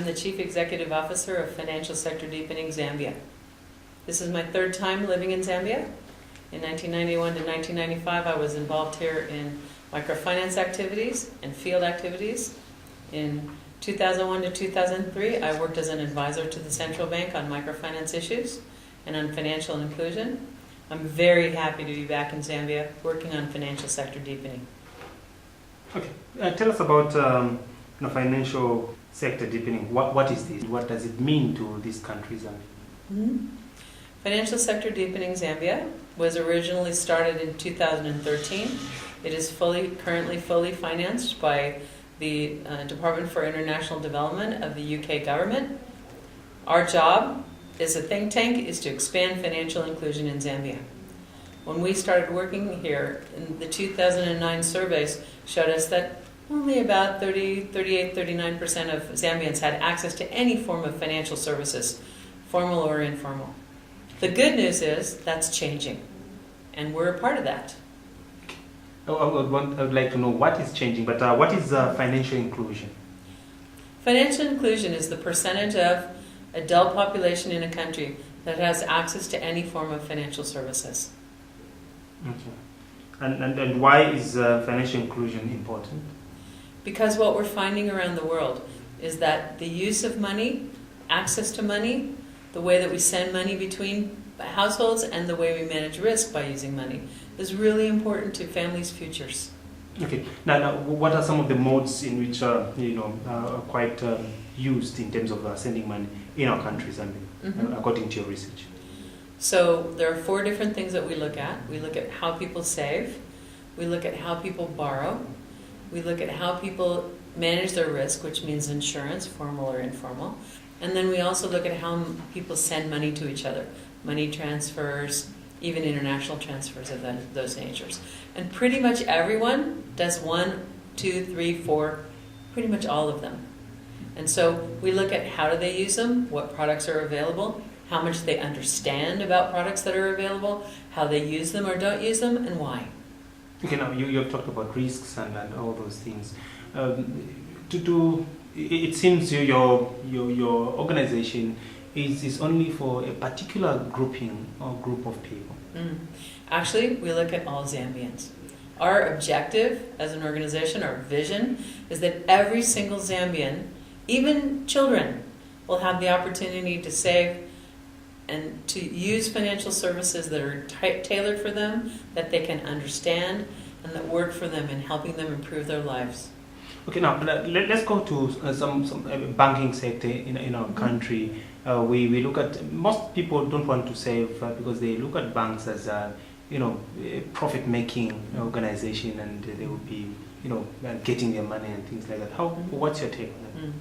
I'm the Chief Executive Officer of Financial Sector Deepening Zambia. This is my third time living in Zambia. In 1991 to 1995, I was involved here in microfinance activities and field activities. In 2001 to 2003, I worked as an advisor to the central bank on microfinance issues and on financial inclusion. I'm very happy to be back in Zambia working on financial sector deepening. Okay, tell us about financial sector deepening. What is this? What does it mean to these countries? Financial sector deepening Zambia was originally started in 2013. It is currently fully financed by the Department for International Development of the UK government. Our job as a think tank is to expand financial inclusion in Zambia. When we started working here, the 2009 surveys showed us that only about 38, 39% of Zambians had access to any form of financial services, formal or informal. The good news is that's changing, and we're a part of that. I would like to know what is changing, but what is financial inclusion? Financial inclusion is the percentage of adult population in a country that has access to any form of financial services. Okay. And why is financial inclusion important? Because what we're finding around the world is that the use of money, access to money, the way that we send money between households and the way we manage risk by using money is really important to families' futures. Okay. Now, what are some of the modes in which are quite used in terms of sending money in our countries, according to your research? So there are 4 different things that we look at. We look at how people save. We look at how people borrow. We look at how people manage their risk, which means insurance, formal or informal. And then we also look at how people send money to each other, money transfers, even international transfers of those natures. And pretty much everyone does 1, 2, 3, 4, pretty much all of them. And so we look at how do they use them, what products are available, how much they understand about products that are available, how they use them or don't use them, and why. Okay, now you have talked about risks and all those things. It seems your organization is only for a particular grouping or group of people. Actually, we look at all Zambians. Our objective as an organization, our vision, is that every single Zambian, even children, will have the opportunity to save and to use financial services that are tailored for them, that they can understand, and that work for them in helping them improve their lives. Okay, now let's go to some banking sector in our country. We look at, most people don't want to save because they look at banks as a profit-making organization, and they will be getting their money and things like that. What's your take on that?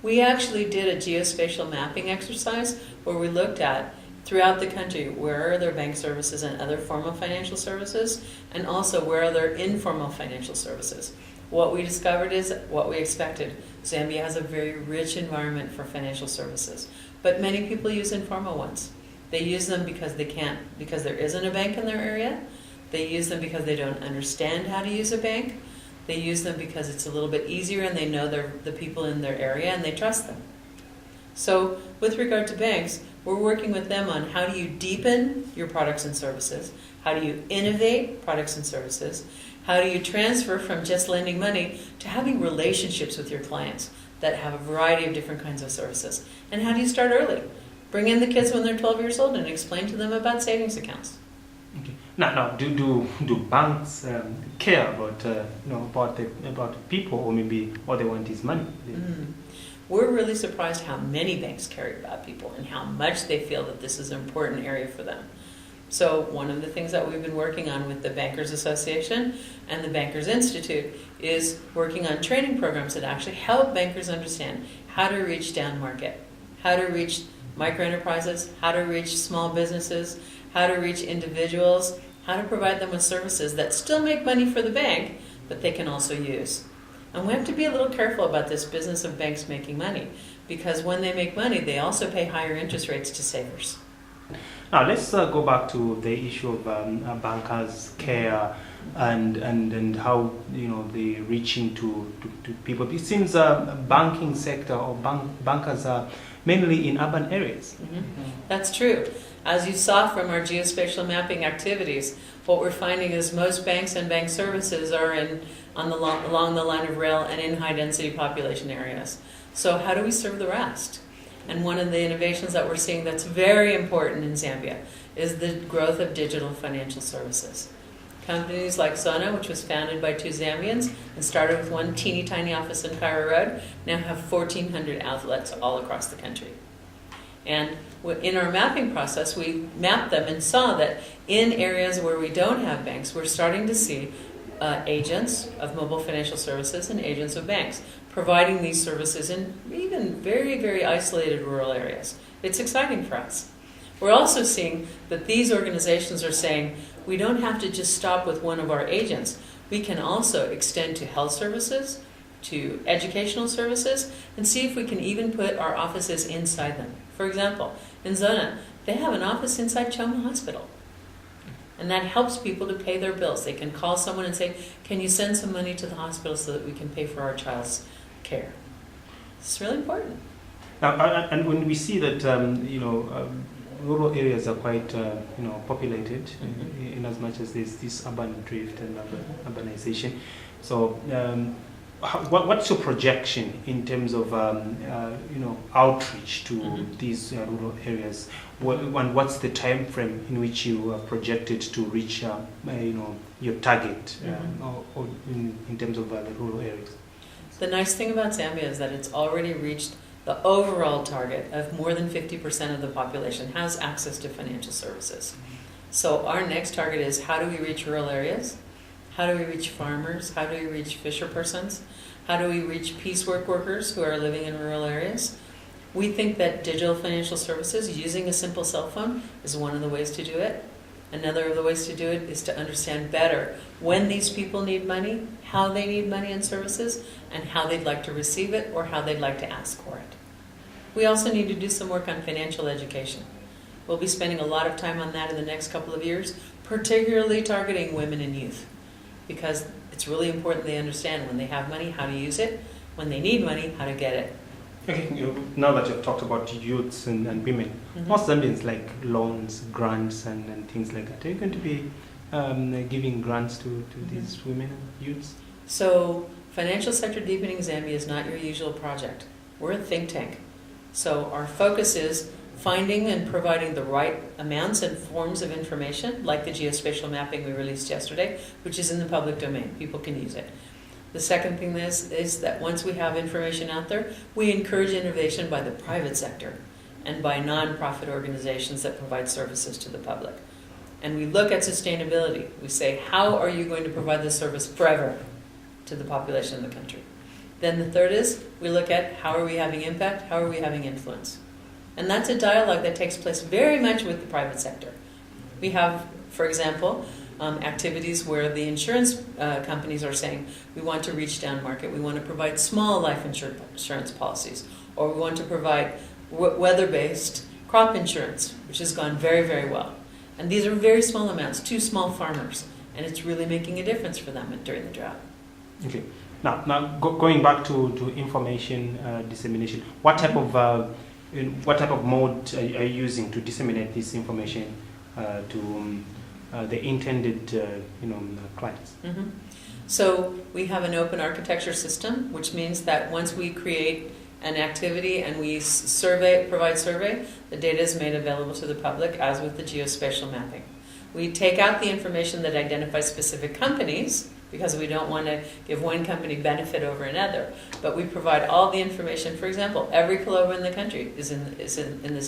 We actually did a geospatial mapping exercise where we looked at throughout the country where are there bank services and other formal financial services, and also where are there informal financial services. What we discovered is what we expected. Zambia has a very rich environment for financial services, but many people use informal ones. They use them because there isn't a bank in their area. They use them because they don't understand how to use a bank. They use them because it's a little bit easier and they know the people in their area and they trust them. So with regard to banks, we're working with them on how do you deepen your products and services, how do you innovate products and services, how do you transfer from just lending money to having relationships with your clients that have a variety of different kinds of services, and how do you start early? Bring in the kids when they're 12 years old and explain to them about savings accounts. Okay. Now, do banks care about people, or maybe all they want is money? We're really surprised how many banks care about people and how much they feel that this is an important area for them. So one of the things that we've been working on with the Bankers Association and the Bankers Institute is working on training programs that actually help bankers understand how to reach down market, how to reach microenterprises, how to reach small businesses, how to reach individuals, how to provide them with services that still make money for the bank, but they can also use. And we have to be a little careful about this business of banks making money, because when they make money, they also pay higher interest rates to savers. Now let's go back to the issue of bankers' care. and how they're reaching to people. It seems banking sector or bankers are mainly in urban areas. That's true. As you saw from our geospatial mapping activities, what we're finding is most banks and bank services are along the line of rail and in high-density population areas. So how do we serve the rest? And one of the innovations that we're seeing that's very important in Zambia is the growth of digital financial services. Companies like Zona, which was founded by 2 Zambians and started with one teeny tiny office in Cairo Road, now have 1,400 outlets all across the country. And in our mapping process, we mapped them and saw that in areas where we don't have banks, we're starting to see agents of mobile financial services and agents of banks providing these services in even very, very isolated rural areas. It's exciting for us. We're also seeing that these organizations are saying, we don't have to just stop with one of our agents. We can also extend to health services, to educational services, and see if we can even put our offices inside them. For example, in Zona, they have an office inside Choma Hospital. And that helps people to pay their bills. They can call someone and say, can you send some money to the hospital so that we can pay for our child's care? It's really important. Now, and when we see that, rural areas are quite, populated, in as much as there's this urban drift and urbanization. So, what's your projection in terms of, outreach to these rural areas? What's the time frame in which you are projected to reach, your target, or in terms of the rural areas? The nice thing about Zambia is that it's already reached the overall target of more than 50% of the population has access to financial services. So our next target is, how do we reach rural areas? How do we reach farmers? How do we reach fisher persons? How do we reach piecework workers who are living in rural areas? We think that digital financial services, using a simple cell phone, is one of the ways to do it. Another of the ways to do it is to understand better when these people need money, how they need money and services, and how they'd like to receive it or how they'd like to ask for it. We also need to do some work on financial education. We'll be spending a lot of time on that in the next couple of years, particularly targeting women and youth, because it's really important they understand when they have money, how to use it, when they need money, how to get it. Okay, now that you've talked about youths and women, most Zambians like loans, grants, and things like that. Are you going to be giving grants to these women and youths? So, Financial Sector Deepening Zambia is not your usual project. We're a think tank. So our focus is finding and providing the right amounts and forms of information, like the geospatial mapping we released yesterday, which is in the public domain. People can use it. The second thing is that once we have information out there, we encourage innovation by the private sector and by non-profit organizations that provide services to the public. And we look at sustainability. We say, how are you going to provide this service forever to the population of the country? Then the third is, we look at how are we having impact, how are we having influence. And that's a dialogue that takes place very much with the private sector. We have, for example, activities where the insurance companies are saying, we want to reach down market, we want to provide small life insurance policies, or we want to provide weather-based crop insurance, which has gone very, very well. And these are very small amounts, 2 small farmers, and it's really making a difference for them during the drought. Okay. Now going back to information dissemination, what type of mode are you using to disseminate this information to the intended clients? So we have an open architecture system, which means that once we create an activity and we provide survey, the data is made available to the public, as with the geospatial mapping. We take out the information that identifies specific companies, because we don't want to give one company benefit over another. But we provide all the information. For example, every Kaloba in the country is in this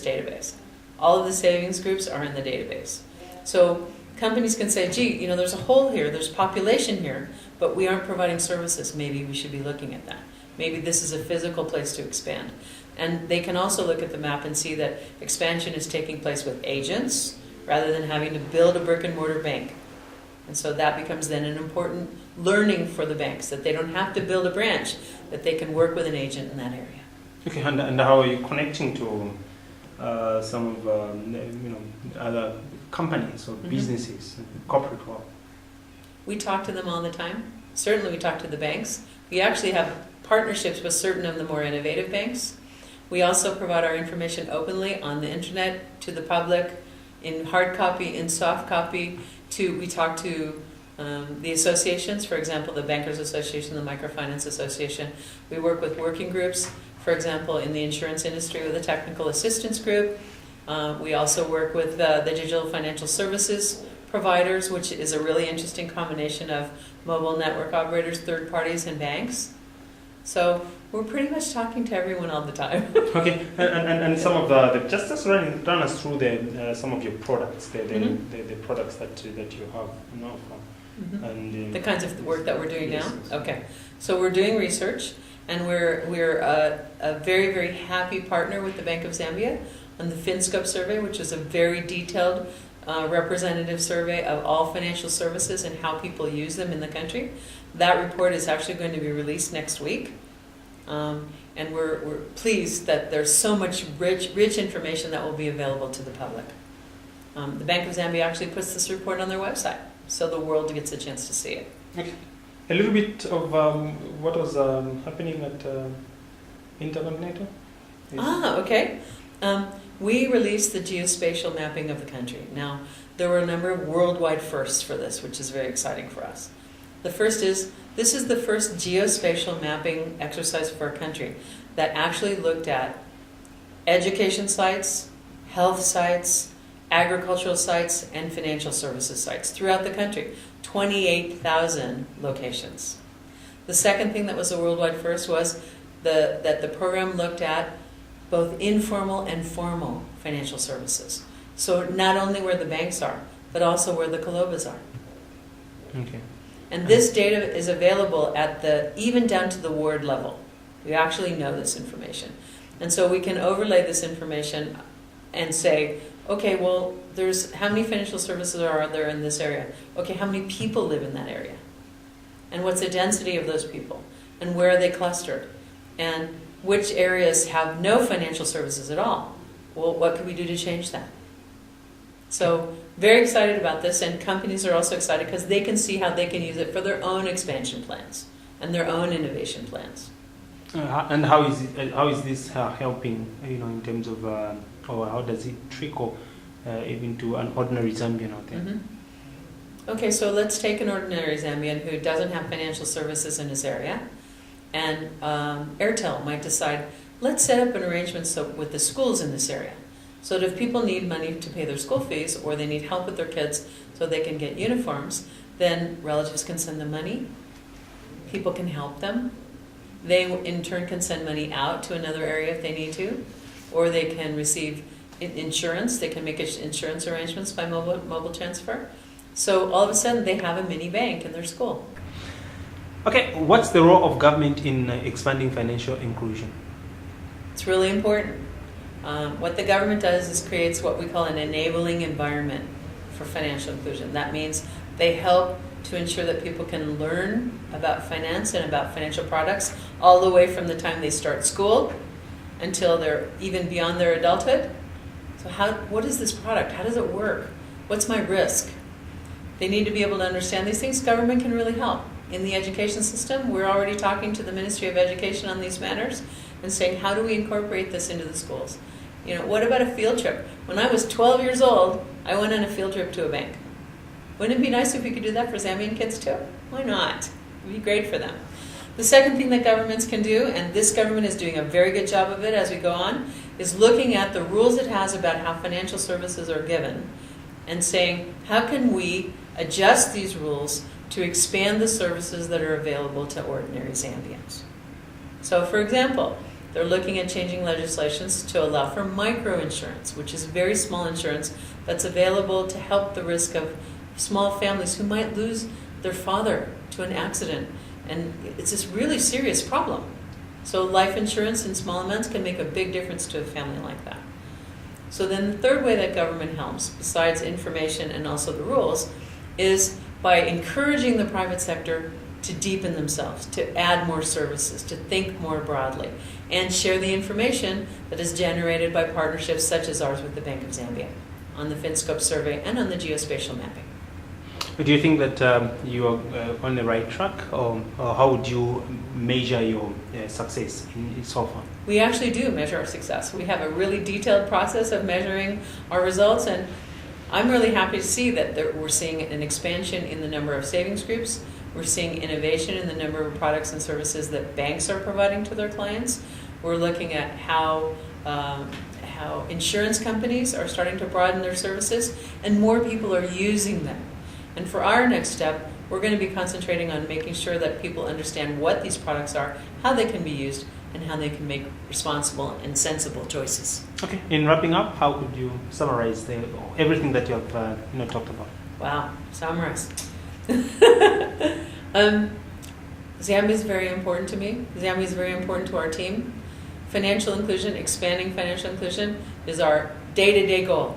database. All of the savings groups are in the database. So companies can say, gee, there's a hole here, there's population here, but we aren't providing services. Maybe we should be looking at that. Maybe this is a physical place to expand. And they can also look at the map and see that expansion is taking place with agents rather than having to build a brick and mortar bank. And so that becomes then an important learning for the banks, that they don't have to build a branch, that they can work with an agent in that area. Okay, and how are you connecting to some of other companies or businesses, corporate world? We talk to them all the time. Certainly we talk to the banks. We actually have partnerships with certain of the more innovative banks. We also provide our information openly on the internet to the public, in hard copy, in soft copy. We talk to the associations, for example, the Bankers Association, the Microfinance Association. We work with working groups, for example, in the insurance industry with a technical assistance group. We also work with the digital financial services providers, which is a really interesting combination of mobile network operators, third parties, and banks. So we're pretty much talking to everyone all the time. Okay, and some of just run us through some of your products, the products that you have now. And the kinds of work that we're doing yes, now? yes. Okay. So we're doing research, and we're a very, very happy partner with the Bank of Zambia on the FinScope survey, which is a very detailed representative survey of all financial services and how people use them in the country. That report is actually going to be released next week. And we're pleased that there's so much rich information that will be available to the public. The Bank of Zambia actually puts this report on their website, so the world gets a chance to see it. Okay. A little bit of what was happening at Intercontinental? Okay. We released the geospatial mapping of the country. Now, there were a number of worldwide firsts for this, which is very exciting for us. The first is, this is the first geospatial mapping exercise for our country that actually looked at education sites, health sites, agricultural sites, and financial services sites throughout the country. 28,000 locations. The second thing that was a worldwide first was that the program looked at both informal and formal financial services. So not only where the banks are, but also where the Colobas are. Okay. And this data is available even down to the ward level. We actually know this information. And so we can overlay this information and say, okay, well, there's how many financial services are there in this area? Okay, how many people live in that area? And what's the density of those people? And where are they clustered? And which areas have no financial services at all? Well, what can we do to change that? So very excited about this, and companies are also excited because they can see how they can use it for their own expansion plans and their own innovation plans. And how is this helping, in terms of, or how does it trickle even to an ordinary Zambian out there? Mm-hmm. Okay, so let's take an ordinary Zambian who doesn't have financial services in his area, and Airtel might decide, let's set up an arrangement with the schools in this area. So that if people need money to pay their school fees, or they need help with their kids so they can get uniforms, then relatives can send them money, people can help them, they in turn can send money out to another area if they need to, or they can receive insurance, they can make insurance arrangements by mobile transfer. So all of a sudden they have a mini bank in their school. Okay, what's the role of government in expanding financial inclusion? It's really important. What the government does is creates what we call an enabling environment for financial inclusion. That means they help to ensure that people can learn about finance and about financial products all the way from the time they start school until they're even beyond their adulthood. So what is this product? How does it work? What's my risk? They need to be able to understand these things. Government can really help. In the education system, we're already talking to the Ministry of Education on these matters and saying, how do we incorporate this into the schools? What about a field trip? When I was 12 years old, I went on a field trip to a bank. Wouldn't it be nice if we could do that for Zambian kids too? Why not? It would be great for them. The second thing that governments can do, and this government is doing a very good job of it as we go on, is looking at the rules it has about how financial services are given and saying, how can we adjust these rules to expand the services that are available to ordinary Zambians? So, for example, they're looking at changing legislations to allow for microinsurance, which is very small insurance that's available to help the risk of small families who might lose their father to an accident. And it's this really serious problem. So life insurance in small amounts can make a big difference to a family like that. So then the third way that government helps, besides information and also the rules, is by encouraging the private sector to deepen themselves, to add more services, to think more broadly, and share the information that is generated by partnerships such as ours with the Bank of Zambia on the FinScope survey and on the geospatial mapping. Do you think that you are on the right track, or how would you measure your success so far? We actually do measure our success. We have a really detailed process of measuring our results, and I'm really happy to see that we're seeing an expansion in the number of savings groups. We're seeing innovation in the number of products and services that banks are providing to their clients. We're looking at how insurance companies are starting to broaden their services, and more people are using them. And for our next step, we're going to be concentrating on making sure that people understand what these products are, how they can be used, and how they can make responsible and sensible choices. Okay. In wrapping up, how could you summarize everything that you have talked about? Wow, summarize. Zambia is very important to me. Zambia is very important to our team. Financial inclusion, expanding financial inclusion, is our day-to-day goal.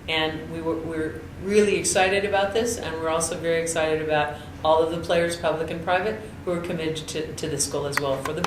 And we're really excited about this, and we're also very excited about all of the players, public and private, who are committed to this goal as well for the